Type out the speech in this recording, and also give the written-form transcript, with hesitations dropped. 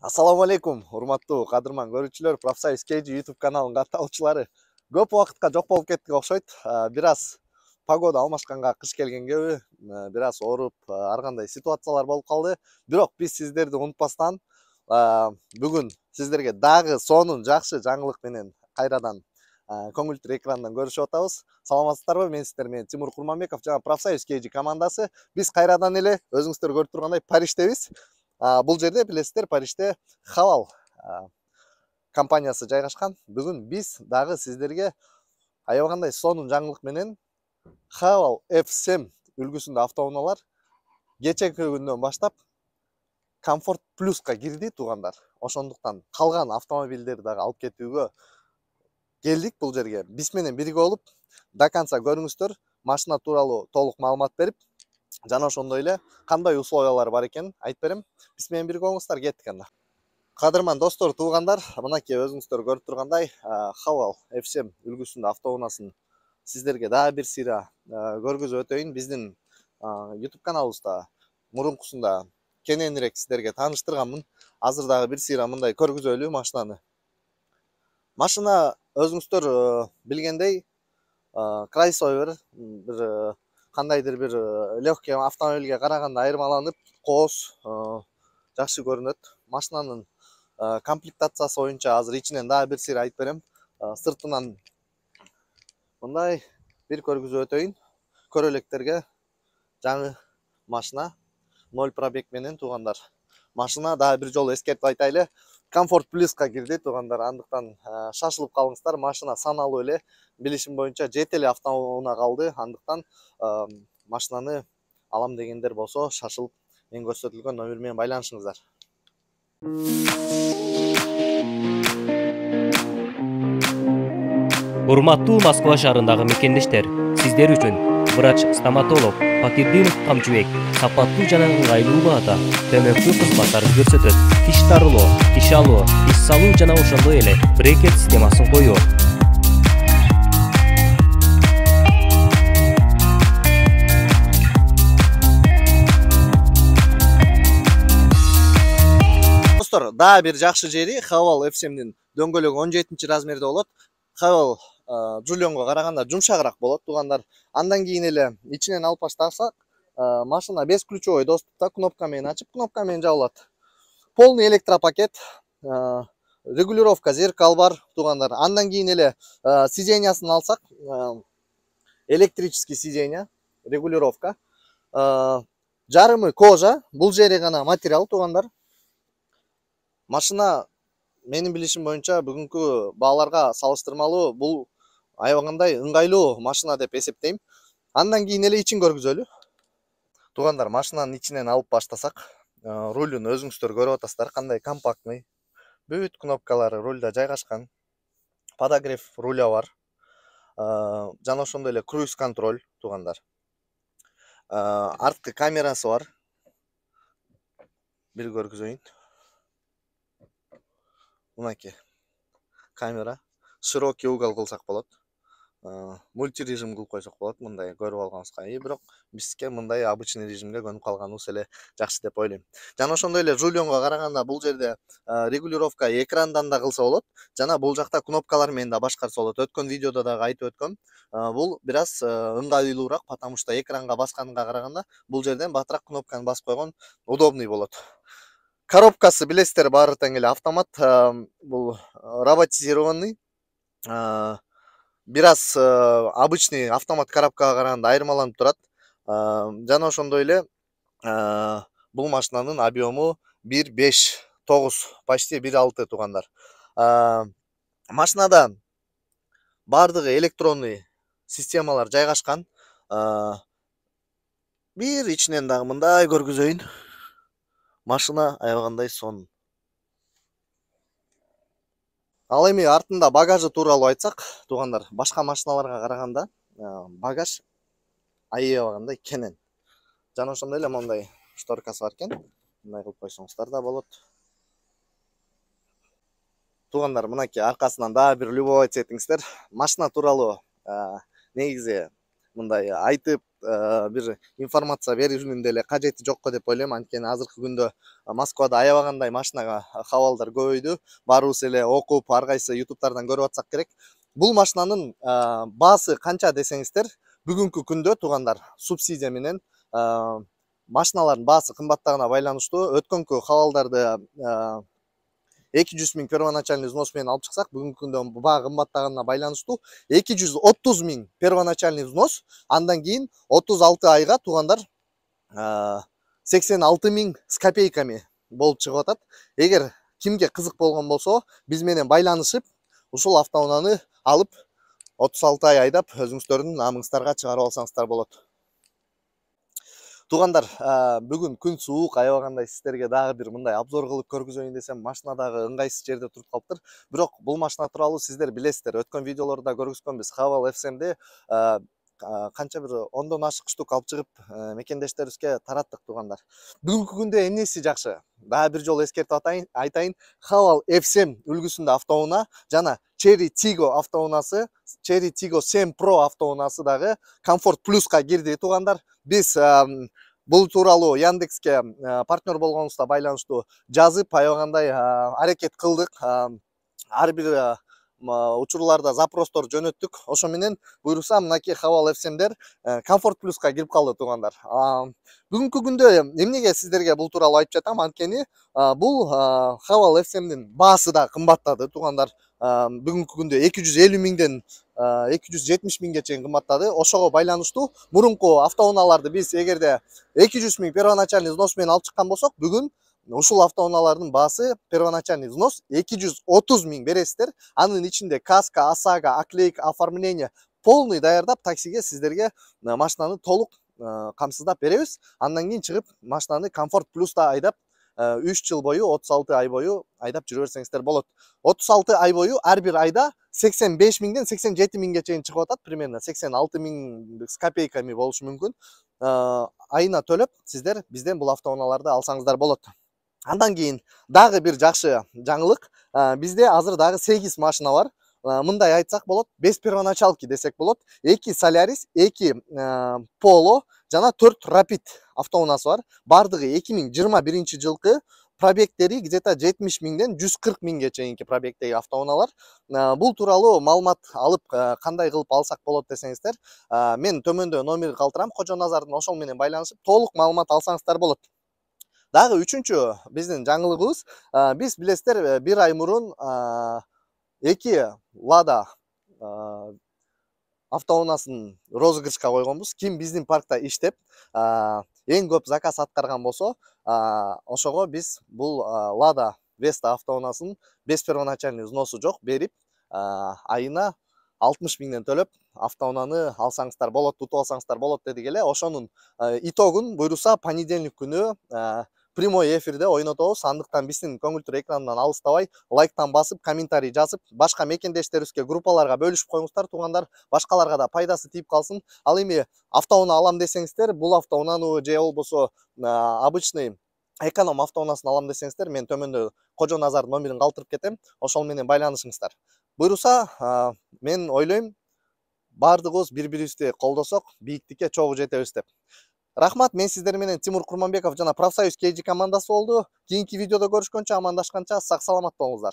Ассаламу алейкум, урматтуу кадырман көрүүчүлөр, Профсоюз KG YouTube каналынын катталуучулары. Көп убакытка жок болуп кеттик окшойт. Бир аз погода алмашканга, кыш келгенге бир аз ооруп, ар кандай ситуациялар болуп калды. Бирок биз сиздерди унутпастан бүгүн сиздерге дагы сонун жакшы жаңылык менен кайрадан көңүлтүр экрандан көрүшүп атабыз. Саламатсыздарбы? Мен сиздер менен Тимур Курманбеков жана Профсоюз KG командасы. Биз кайрадан эле өзүңүздөр көрүп тургандай Париждебиз. Бул жерде билесиздер, Парижде Халал компаниясы жайгашкан. Бүгүн биз дагы сиздерге аябагандай сонун жаңылык менен Халал F7 үлгүсүндө автоунаалар кечээки күндөн баштап Комфорт Плюска кирди туугандар. Ошондуктан калган автомобилдерди дагы алып кетүүгө келдик бул жерге. Биз менен бирге болуп до конца көрүңүздөр, машина тууралуу толук маалымат берип, жана ошондой эле кандай условиялар бар экенин айтып берем. Биз менен бирге болуңуздар, кеттик анда. Кадырман достор, туугандар, мынакей өзүңүздөр көрүп тургандай Халал F7 үлгүсүндө автоунаасын сиздерге дагы бир сыйра көргүзүп өтөйүн. Биздин YouTube каналыбызда мурункусунда кененирээк сиздерге тааныштырганмын. Азыр дагы бир сыйра мындай көргүзөлүү машинаны. Машина өзүңүздөр билгендей кроссовер, бир кандайдыр бир легкий автомобилге караганда айырмаланып, кооз, жакшы көрүнөт. Машинанын комплектациясы боюнча азыр ичинен дагы бир сыйра айтып берем. Сыртынан мындай бир көргүзүп өтөйүн. Көрөлектерге жаңы машина 0 пробег менен туугандар. Машина дагы бир жолу эскертип айтайлы. Комфорт Плюска кирди туугандар, андыктан шашылып калыңыздар. Машина саналуу эле, билишим боюнча 7 эле автоунаа калды. Андыктан машинаны алам дегендер болсо, шашылып мен көрсөтүлгөн номер менен байланышыңыздар. Урматтуу Москва шаарындагы мекендештер, сиздер үчүн врач-стоматолог Факирдинов Камчыбек сапаттуу жана ыңгайлуу баада көмөктүү кызматтарды көрсөтөт. Тиш тарылоо, тиш алуу, тиш салуу жана ошондой эле брекет системасын коюу. Достор, дагы бир жакшы жери Халал F7-дин дөңгөлөгү 17 размерде болот. Халал Жулионго караганда жумшагыраак болот туугандар. Андан кийин эле ичинен алып баштасак, машина бесключовой доступта, кнопка менен ачып, кнопка менен жабылат. Полный электропакет, регулировка зеркал бар туугандар. Андан кийин эле сиденьясын алсак, электрический сиденья, регулировка. Жарымы кожа, бул жери гана материал туугандар. Машина менин билишим боюнча бүгүнкү бааларга салыштырмалуу бул аябагандай ыңгайлуу машина деп эсептейм. Андан кийин эле ичин көргүзөлү. Туугандар, машинанын ичинен алып баштасак, рулун өзүңүздөр көрүп атасыздар, кандай компактный. Бүт кнопкалары рульда жайгашкан. Подогрев руля бар. Жана ошондой эле круиз контроль туугандар. Арткы камерасы бар. Бир көргүзөйүн. Мынакей камера, широкий угол кылсак болот. Мультирежим кылып койсок болот, мындай көрүп алганыбызга. Бирок бизге мындай обычный режимге көнүп калганыбыз эле жакшы деп ойлойм. Жана ошондой эле Жулионго караганда бул жерде регулировка экрандан да кылса болот, жана бул жакта кнопкалар менен да башкарса болот. Өткөн видеодо дагы айтып өткөм. Бул бир аз ыңгайлуураак, потому что экранга басканга караганда бул жерден батыраак кнопканы басып койгон удобный болот. Коробкасы билесиздер, баары тең эле автомат. Бул роботизированный. Бир аз обычный автомат коробкага караганда айырмаланып турат. Жана ошондой эле бул машинанын объему 1.5-9, почти 1.6 туугандар. Машинада баардыгы электронный системалар жайгашкан. Бир ичинен дагы мындай көргүзөйүн. Машина аябагандай сонун. Ал эми артында багажы тууралуу айтсак, туугандар, башка машиналарга караганда багаж аябагандай кенен. Жана ошондой эле мондай шторкасы бар экен. Мындай кылып койсоңуздар да болот. Туугандар, мынакей аркасынан дагы бир любовать этиңиздер. Машина тууралуу негизи мындай айтып бир информация берүүнүн деле кажети жокко деп ойлойм. Анткени азыркы күндө Москвада аябагандай машинага хабалдар көбөйдү. Баарыбыз эле окуп, ар кайсы ютубтардан көрүп атсак керек. Бул машинанын баасы канча десеңиздер, бүгүнкү күндө туугандар субсидия менен машиналардын баасы кымбаттыгына байланыштуу. Өткөнкү хабалдарды 200 миң первоначальный взнос менен алып чыксак, бүгүнкү күндө баа кымбаттаганына байланыштуу 230 миң первоначальный взнос, андан кийин 36 айга туугандар 86 миң с копейками болуп чыгып атат. Эгер кимге кызык болгон болсо, биз менен байланышып, ушул автоунааны алып 36 ай айдап өзүңүздөрдүн намыңыздарга чыгарып алсаңыздар болот. Туугандар, бүгүн күн суук, аябагандай сиздерге дагы бир мындай обзор кылып көргүзөйүн десем, машина дагы ыңгайсыз жерде туруп калыптыр. Бирок бул машина тууралуу сиздер билесиздер. Өткөн видеолордо көргүзгөнбүз. Haval FSM'ди канча бир 10дон ашык штук алып чыгып, мекендештерибизге тараттык туугандар. Бүгүнкү күндө эмнеси жакшы? Дагы бир жолу эскертип айтайын. Haval FSM үлгүсүндө автоунаа жана Chery Tiggo автоунаасы, Chery Tiggo 7 Pro автоунаасы дагы Comfort Plus'ка кирди туугандар. Биз бул тууралуу Яндекске партнер болгонубузга байланыштуу жазып, аябагандай аракет кылдык. Ар бир учурларда запростор жөнөттүк. Ошо менен буйруса мынакей Haval FSM'дер Comfort Plus'ка кирип калды туугандар. Бүгүнкү күндө эмнеге сиздерге бул тууралуу айтып жатам? Анткени бул Haval FSM'дин баасы да кымбаттады туугандар. Бүгүнкү күндө 250 миңден 270 миңге чейин кымбаттады. Ошого байланыштуу мурунку автоунааларды биз эгерде 200 миң первоначальный взнос менен алып чыккан болсок, бүгүн ушул автоунаалардын баасы первоначальный взнос 230 миң бересиздер. Анын ичинде каска, ОСАГО, оклейка, оформление полный даярдап, таксиге сиздерге машинаны толук камсыздап беребиз. Андан кийин чыгып машинаны Comfort Plus'та айдап 3 жыл бою, 36 ай бою айдап жүрө берсеңиздер болот. 36 ай бою ар бир айда 85 миңден 87 миңге чейин чыгып атат. Примерно 86 миң с копейками болушу мүмкүн. Айына төлөп сиздер бизден бул автоунааларды алсаңыздар болот. Андан кийин дагы бир жакшы жаңылык. Бизде азыр дагы 8 машина бар. Мындай айтсак болот, 5 первоначалки десек болот. 2 Solaris, 2 Polo жана 4 Rapid автоунаасы бар. Бардыгы 2021 жылкы, пробегтери где-то 70 миңден 140 миңге чейинки пробегтеги автоунаалар. Бул тууралуу маалымат алып, кандай кылып алсак болот десеңиздер, мен төмөндө номер калтырам, Кожоназардын, ошол менен байланышып толук маалымат алсаңыздар болот. Дагы үчүнчү биздин жаңылыгыбыз, биз билесиздер, бир ай мурун 2 Lada автоунаасын розыгрышка койгонбуз. Ким биздин паркта иштеп, эң көп заказ аткарган болсо, ошого биз бул Lada Vesta автоунаасын без первоначальный взносу жок берип, айына 60 миңден төлөп, автоунааны алсаңыздар болот, тутуп алсаңыздар болот дедик эле. Ошонун итогун буйруса понедельник күнү прямой эфирде ойнотобуз. Андыктан биздин көңүлтүр экрандан алыстабай, лайктан басып, комментарий жазып, башка мекендештерибизге, группаларга бөлүшүп коюңуздар туугандар. Башкаларга да пайдасы тийип калсын. Ал эми автоунаа алам десеңиздер, бул автоунааны же болбосо обычный эконом автоунаасын алам десеңиздер, мен төмөндө Кожоназар номерин калтырып кетем. Ошол менен байланышыңыздар. Буйруса, мен ойлойм, бардыгыбыз бири-бирибизди колдосок, бийиктикке чогуу жетебиз деп. Рахмат, мен сиздер менен Тимур Курманбеков жана Профсоюз KG командасы болду. Кийинки видеодо көрүшкөнчө, амандашканча сак саламат болуңуздар.